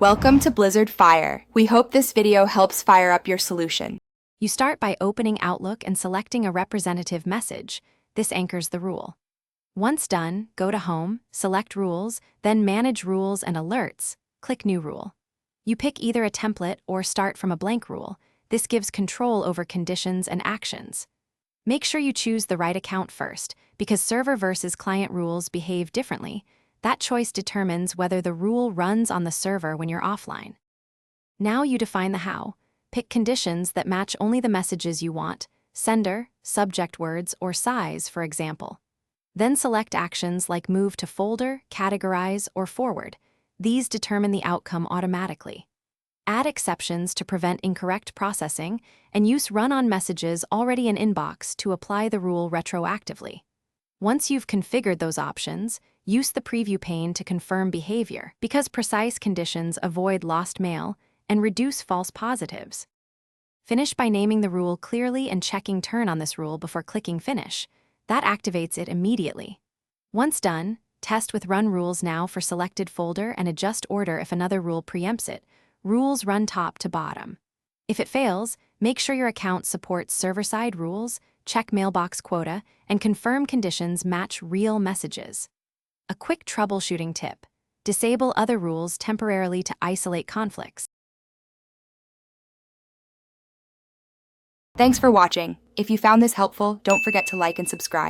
Welcome to Blizzard Fire. We hope this video helps fire up your solution. You start by opening Outlook and selecting a representative message. This anchors the rule. Once done, go to Home, select Rules, then Manage Rules and Alerts. Click New Rule. You pick either a template or start from a blank rule. This gives control over conditions and actions. Make sure you choose the right account first, because server versus client rules behave differently. That choice determines whether the rule runs on the server when you're offline. Now you define the how. Pick conditions that match only the messages you want, sender, subject words, or size, for example. Then select actions like move to folder, categorize, or forward. These determine the outcome automatically. Add exceptions to prevent incorrect processing, and use run-on messages already in inbox to apply the rule retroactively. Once you've configured those options, use the preview pane to confirm behavior, because precise conditions avoid lost mail and reduce false positives. Finish by naming the rule clearly and checking turn on this rule before clicking Finish. That activates it immediately. Once done, test with Run Rules Now for selected folder and adjust order if another rule preempts it. Rules run top to bottom. If it fails, make sure your account supports server-side rules, check mailbox quota, and confirm conditions match real messages. A quick troubleshooting tip: disable other rules temporarily to isolate conflicts. Thanks for watching. If you found this helpful, don't forget to like and subscribe.